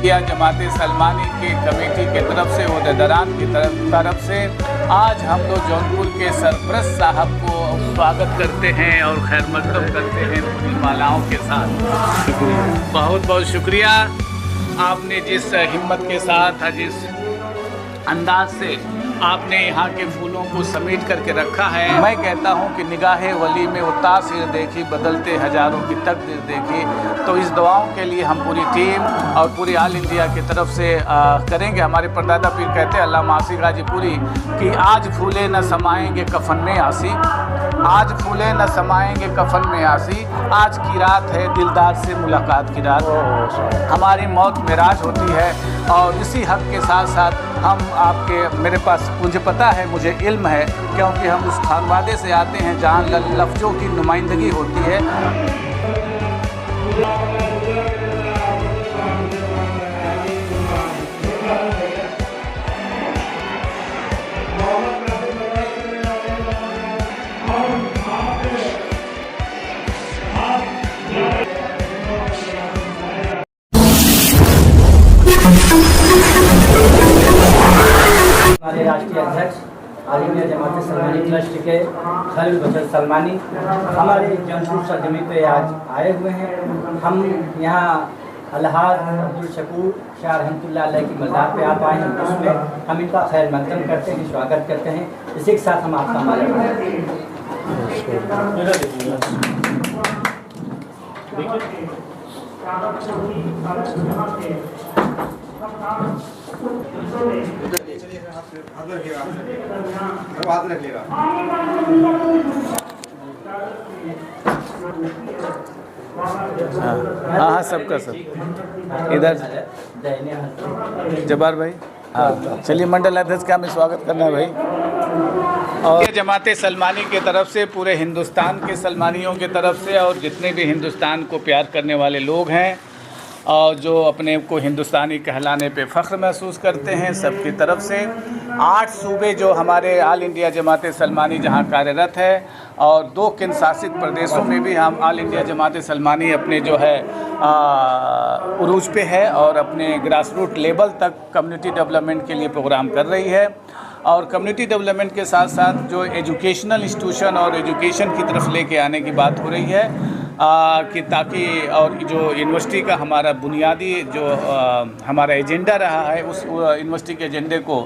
India जमात सलमानी के committee के तरफ से ओहदेदारान की तरफ से आज हम लोग जौनपुर के सरपरस्त साहब को स्वागत करते हैं और खैर मकदम करते हैं पूरी मालाओं के साथ। बहुत बहुत शुक्रिया, आपने जिस हिम्मत के साथ जिस अंदाज से आपने यहाँ के फूलों को समेट करके रखा है। मैं कहता हूँ कि निगाहे वली में वो तासीर देखी, बदलते हज़ारों की तकदीर देखी। तो इस दुआओं के लिए हम पूरी टीम और पूरी ऑल इंडिया की तरफ से करेंगे। हमारे परदादा पीर कहते हैं अल्लामा आसिक गाजीपुरी कि आज फूले न समाएंगे कफन में आसी, आज फूले न समाएंगे कफन में आसी, आज की रात है दिलदार से मुलाकात की रात। हमारी मौत मेराज होती है और इसी हक़ के साथ साथ हम आपके, मेरे पास मुझे पता है, मुझे इल्म है, क्योंकि हम उस खानवादे से आते हैं जहाँ लफ्ज़ों की नुमाइंदगी होती है। हमारे राष्ट्रीय अध्यक्ष ऑल इंडिया जमात सलमानी ट्रस्ट के खलील बशर सलमानी हमारे जौनपुर सरजमी पे आज आए हुए हैं। हम यहाँ अलहाज अब्दुल शकूर शाह रहमतुल्लाह अलैह की मज़ार पे आप आए हैं, उसमें हम इनका खैर मकदम करते हैं, स्वागत करते हैं। इसी के साथ हम आपका माला हाथ रख लेगा। हाँ सबका सब इधर जब्बार भाई। हाँ चलिए, मंडल अध्यक्ष का हमें स्वागत करना है भाई। और जमात सलमानी के तरफ से, पूरे हिंदुस्तान के सलमानियों के तरफ से और जितने भी हिंदुस्तान को प्यार करने वाले लोग हैं और जो अपने को हिंदुस्तानी कहलाने पे फ़ख्र महसूस करते हैं, सबकी तरफ से 8 सूबे जो हमारे ऑल इंडिया जमात सलमानी जहां कार्यरत है और 2 केंद्र शासित प्रदेशों में भी हम ऑल इंडिया जमात सलमानी अपने जो है उरूज पे है और अपने ग्रास रूट लेवल तक कम्युनिटी डेवलपमेंट के लिए प्रोग्राम कर रही है। और कम्युनिटी डेवलपमेंट के साथ साथ जो एजुकेशनल इंस्टीट्यूशन और एजुकेशन की तरफ लेके आने की बात हो रही है कि ताकि और जो यूनिवर्सिटी का हमारा बुनियादी जो हमारा एजेंडा रहा है, उस यूनिवर्सिटी के एजेंडे को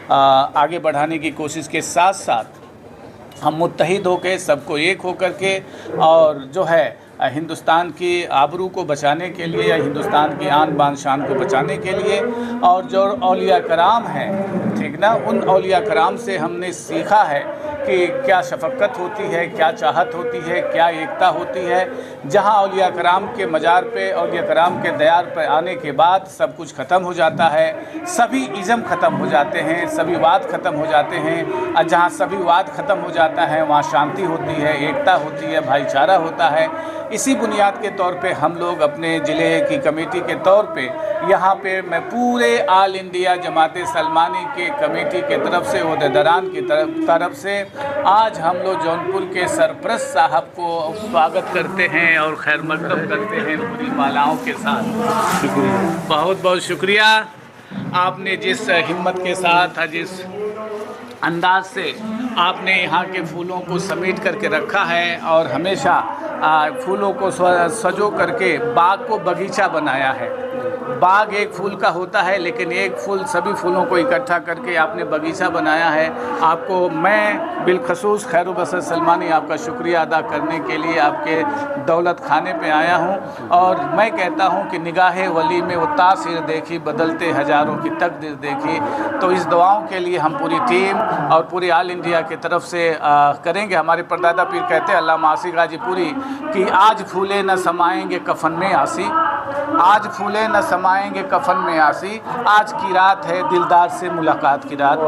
आगे बढ़ाने की कोशिश के साथ साथ हम मुत्तहिद होकर सबको एक होकर के और जो है हिंदुस्तान की आबरू को बचाने के लिए या हिंदुस्तान की आन बान शान को बचाने के लिए और जो औलिया कराम हैं, ठीक ना, उन औलिया कराम से हमने सीखा है कि क्या शफ़क़त होती है, क्या चाहत होती है, क्या एकता होती है। जहाँ औलिया कराम के मज़ार पे, औलिया कराम के दयार पर आने के बाद सब कुछ ख़त्म हो जाता है, सभी इज़म ख़त्म हो जाते हैं, सभी वाद ख़त्म हो जाते हैं। और जहाँ सभी वाद ख़त्म हो जाता है वहाँ शांति होती है, एकता होती है, भाईचारा होता है। इसी बुनियाद के तौर पे हम लोग अपने ज़िले की कमेटी के तौर पे यहाँ पे मैं पूरे ऑल इंडिया जमात सलमानी के कमेटी के तरफ से, ओहदेदारान की तरफ से आज हम लोग जौनपुर के सरपरस्त साहब को स्वागत करते हैं और खैर मकदम करते हैं पूरी मालाओं के साथ। शुक्रिया, बहुत बहुत शुक्रिया, आपने जिस हिम्मत के साथ जिस अंदाज से आपने यहाँ के फूलों को समेट करके रखा है और हमेशा फूलों को सजो करके बाग को बगीचा बनाया है। बाग एक फूल का होता है, लेकिन एक फूल सभी फूलों को इकट्ठा करके आपने बगीचा बनाया है। आपको मैं बिलखसूस खैर बसर सलमानी आपका शुक्रिया अदा करने के लिए आपके दौलत खाने पे आया हूँ। और मैं कहता हूँ कि निगाहे वली में वो तासीर देखी, बदलते हज़ारों की तकदीर देखी। तो इस दुआओं के लिए हम पूरी टीम और पूरी ऑल इंडिया की तरफ से करेंगे। हमारे परदादा पीर कहते हैं अल्लामा आसिक गाजीपुरी कि आज फूले न समाएंगे कफन में आसी, आज फूले न समाएंगे कफन में आसी, आज की रात है दिलदार से मुलाकात की रात।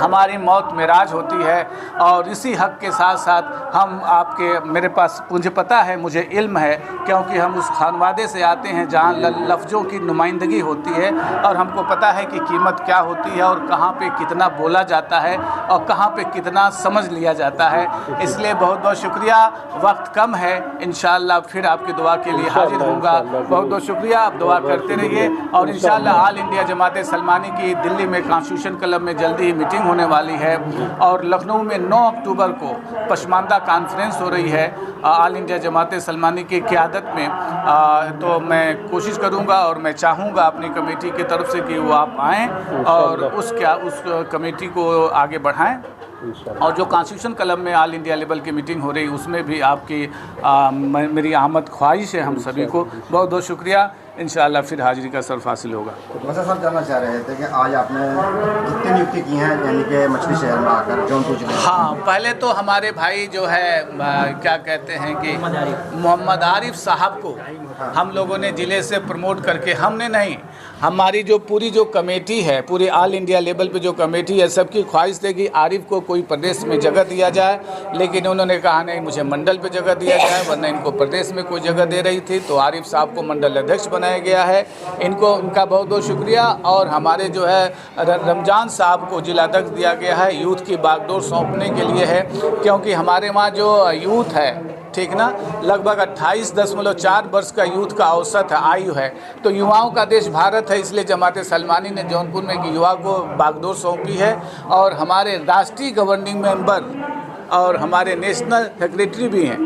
हमारी मौत मेराज होती है और इसी हक़ के साथ साथ हम आपके, मेरे पास मुझे पता है, मुझे इल्म है, क्योंकि हम उस खानवादे से आते हैं जहाँ लफ्ज़ों की नुमाइंदगी होती है और हमको पता है कि कीमत क्या होती है और कहाँ पे कितना बोला जाता है और कहाँ पे कितना समझ लिया जाता है। इसलिए बहुत बहुत शुक्रिया। वक्त कम है, इंशाअल्लाह फिर आपकी दुआ के लिए हाजिर होऊंगा। बहुत बहुत शुक्रिया। आप दुआ करते रहिए और इंशाअल्लाह ऑल इंडिया जमात सलमानी की दिल्ली में कॉन्स्टिट्यूशन क्लब में जल्दी ही मीटिंग होने वाली है और लखनऊ में 9 अक्टूबर को पशमानदा कॉन्फ्रेंस हो रही है ऑल इंडिया जमात सलमानी की क़यादत में। तो मैं कोशिश करूंगा और मैं चाहूँगा अपनी कमेटी की तरफ से कि वो आप आएँ और उस कमेटी को आगे बढ़ाएं और जो कॉन्स्टिट्यूशन क्लब में ऑल इंडिया लेवल की मीटिंग हो रही उसमें भी आपकी मेरी आमद ख्वाहिश है हम सभी को। बहुत बहुत शुक्रिया। इंशाअल्लाह फिर हाजिरी का सर्फ हासिल होगा। वैसे सब जानना चाह रहे थे कि आज आपने कितनी नियुक्ति की हैं यानी कि मछली शहर में आकर जौनपुर जिले? हाँ, पहले तो हमारे भाई जो है क्या कहते हैं कि मोहम्मद आरिफ साहब को हम लोगों ने ज़िले से प्रमोट करके, हमने नहीं, हमारी जो पूरी जो कमेटी है, पूरी ऑल इंडिया लेवल पे जो कमेटी है, सबकी ख्वाहिश थी कि आरिफ को कोई प्रदेश में जगह दिया जाए, लेकिन उन्होंने कहा नहीं मुझे मंडल पे जगह दिया जाए, वरना इनको प्रदेश में कोई जगह दे रही थी। तो आरिफ साहब को मंडल अध्यक्ष बनाया गया है। इनको उनका बहुत बहुत शुक्रिया। और हमारे जो है रमज़ान साहब को जिला अध्यक्ष दिया गया है, यूथ की बागडोर सौंपने के लिए है, क्योंकि हमारे वहाँ जो यूथ है, ठीक ना, लगभग 28.4 वर्ष का यूथ का औसत आयु है। तो युवाओं का देश भारत है, इसलिए जमात सलमानी ने जौनपुर में युवा को बागडोर सौंपी है। और हमारे राष्ट्रीय गवर्निंग मेंबर और हमारे नेशनल सेक्रेटरी भी हैं।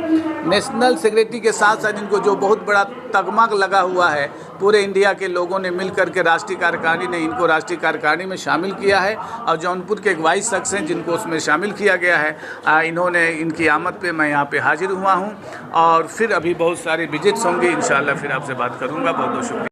नेशनल सेक्रेटरी के साथ साथ इनको जो बहुत बड़ा तगमा लगा हुआ है, पूरे इंडिया के लोगों ने मिल करके राष्ट्रीय कार्यकारिणी ने इनको राष्ट्रीय कार्यकारिणी में शामिल किया है। और जौनपुर के एक 22 शख्स हैं जिनको उसमें शामिल किया गया है। इन्होंने इनकी आमद पे मैं यहाँ पे हाजिर हुआ हूँ और फिर अभी बहुत सारे विजिट्स होंगे, इंशाअल्लाह फिर आपसे बात करूँगा। बहुत बहुत शुक्रिया।